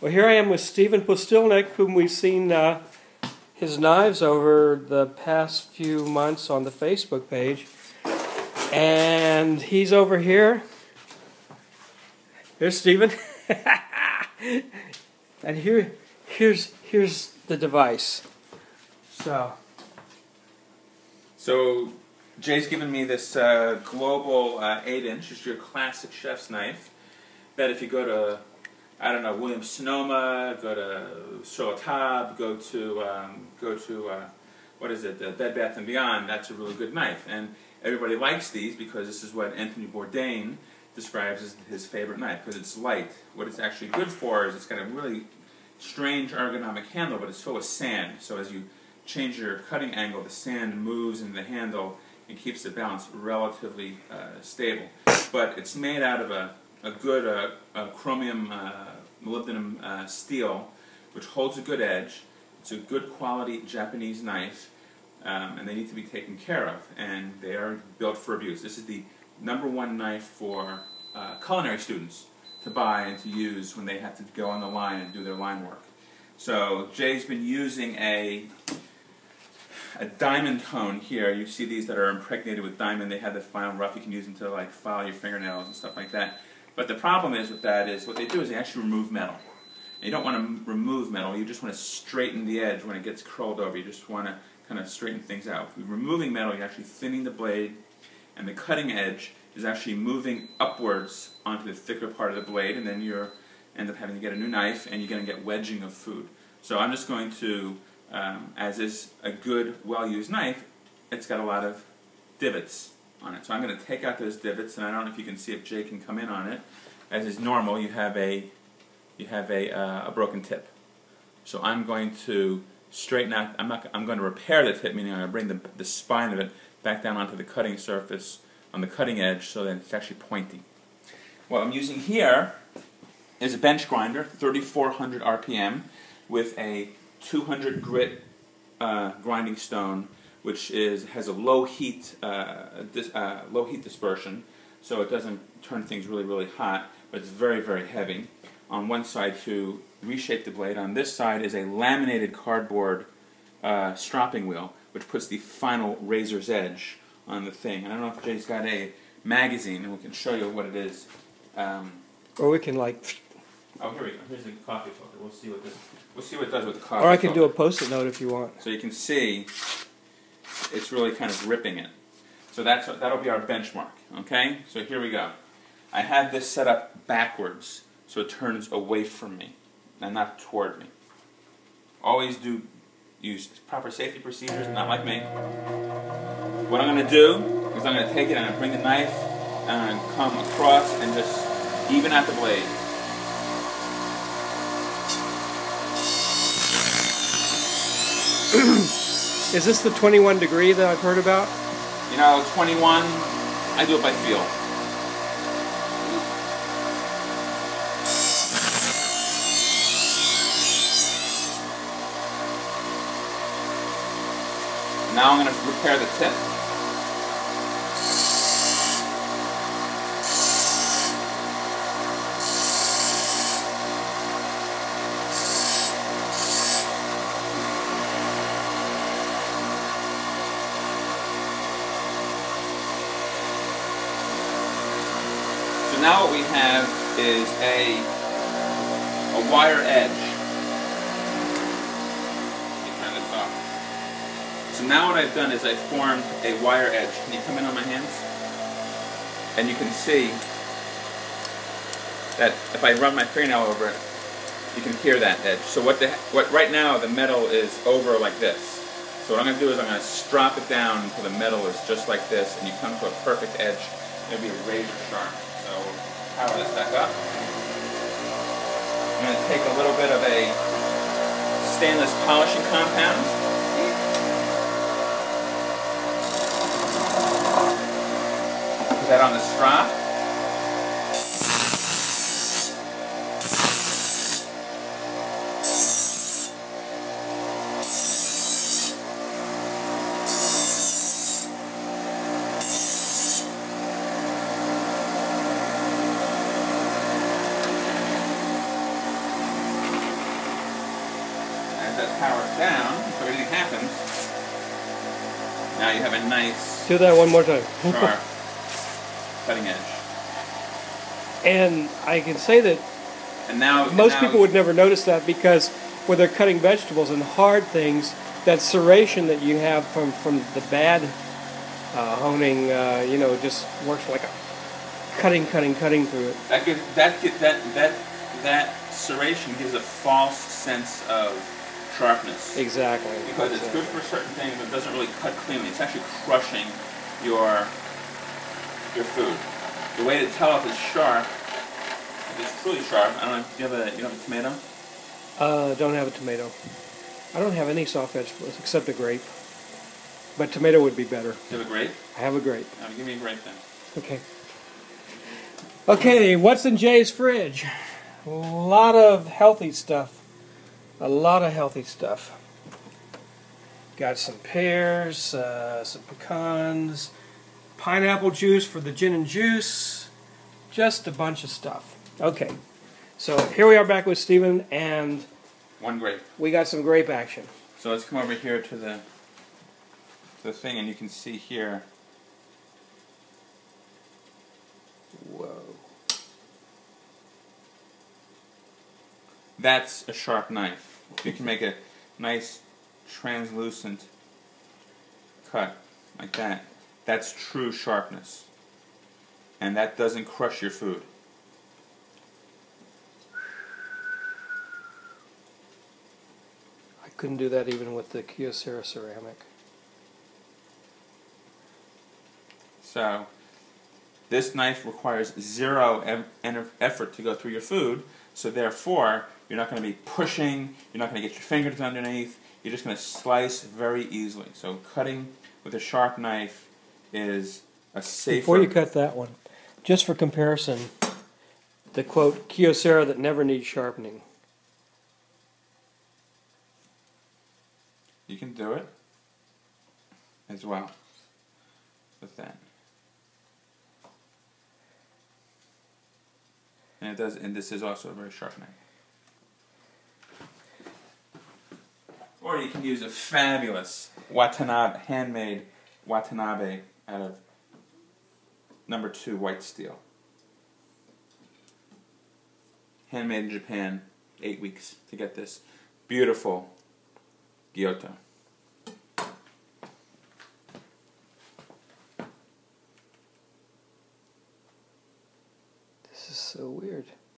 Well, here I am with Stephen Pustilnik, whom we've seen his knives over the past few months on the Facebook page. And he's over here. Here's Stephen. And here's the device. So Jay's given me this global 8-inch, just your classic chef's knife, that if you go to, I don't know, Williams-Sonoma, go to Chowhounds, go to what is it, Bed Bath & Beyond, that's a really good knife. And everybody likes these because this is what Anthony Bourdain describes as his favorite knife, because it's light. What it's actually good for is it's got a really strange ergonomic handle, but it's full of sand. So as you change your cutting angle, the sand moves into the handle and keeps the balance relatively stable. But it's made out of a good chromium molybdenum steel, which holds a good edge. It's a good quality Japanese knife, and they need to be taken care of, and they are built for abuse. This is the #1 knife for culinary students to buy and to use when they have to go on the line and do their line work. So Jay's been using a diamond tone here. You see these that are impregnated with diamond. They have the file rough. You can use them to like file your fingernails and stuff like that. But the problem is with that is what they do is they actually remove metal. And you don't want to remove metal. You just want to straighten the edge when it gets curled over. You just want to kind of straighten things out. With removing metal, you're actually thinning the blade, and the cutting edge is actually moving upwards onto the thicker part of the blade, and then you end up having to get a new knife, and you're going to get wedging of food. So I'm just going to, as is a good, well-used knife, it's got a lot of divots on it. So I'm going to take out those divots, and I don't know if you can see if Jay can come in on it. As is normal, you have a broken tip. So I'm going to straighten out. I'm going to repair the tip, meaning I'm going to bring the spine of it back down onto the cutting surface on the cutting edge so that it's actually pointy. What I'm using here is a bench grinder, 3,400 RPM, with a 200 grit grinding stone, which has a low heat dispersion, so it doesn't turn things really hot, but it's very heavy. On one side to reshape the blade. On this side is a laminated cardboard stropping wheel, which puts the final razor's edge on the thing. And I don't know if Jay's got a magazine, and we can show you what it is. Or we can like. Oh, here we go. Here's the coffee filter. We'll see what it does with the coffee. Or I can filter. do a post-it note if you want. So you can see it's really kind of ripping it. So that'll be our benchmark. Okay. So here we go. I have this set up backwards, so it turns away from me and not toward me. Always use proper safety procedures, not like me. What I'm going to do is I'm going to take it and I'm going to bring the knife and I'm going to come across and just even out the blade. Is this the 21 degree that I've heard about? You know, 21, I do it by feel. Now I'm going to repair the tip. So now what we have is a wire edge. So now what I've done is I've formed a wire edge. Can you come in on my hands? And you can see that if I run my fingernail over it, you can hear that edge. So what right now the metal is over like this. So what I'm going to do is I'm going to strop it down until the metal is just like this, and you come to a perfect edge. It'll be a razor sharp. So we'll power this back up. I'm going to take a little bit of a stainless polishing compound. That on the strop. power it down, so everything happens. Now you have a nice... Do that one more time. Sharp cutting edge. And I can say that most people would never notice that, because when they're cutting vegetables and hard things, that serration that you have from the bad honing, just works like a cutting through it. That serration gives a false sense of sharpness. Exactly. Because it's good for certain things, but it doesn't really cut cleanly. It's actually crushing your food. The way to tell if it's sharp, if it's truly sharp, I don't know, you have a tomato? Don't have a tomato. I don't have any soft vegetables except a grape. But tomato would be better. You have a grape? I have a grape. Give me a grape then. Okay. Okay, what's in Jay's fridge? A lot of healthy stuff. A lot of healthy stuff. Got some pears, some pecans, pineapple juice for the gin and juice. Just a bunch of stuff. Okay. So here we are back with Stephen, and one grape. We got some grape action. So let's come over here to the thing, and you can see here. Whoa. That's a sharp knife. You can make a nice translucent cut like that. That's true sharpness. And that doesn't crush your food. I couldn't do that even with the Kyocera ceramic. So, this knife requires zero effort to go through your food, so therefore, you're not going to be pushing, you're not going to get your fingers underneath, you're just going to slice very easily. So cutting with a sharp knife is a safer... Before you cut that one, just for comparison, the quote, Kyocera that never needs sharpening. You can do it as well with that. And it does, and this is also a very sharp knife. Or you can use a fabulous handmade Watanabe out of No. 2 white steel. Handmade in Japan, 8 weeks to get this beautiful Gyuto.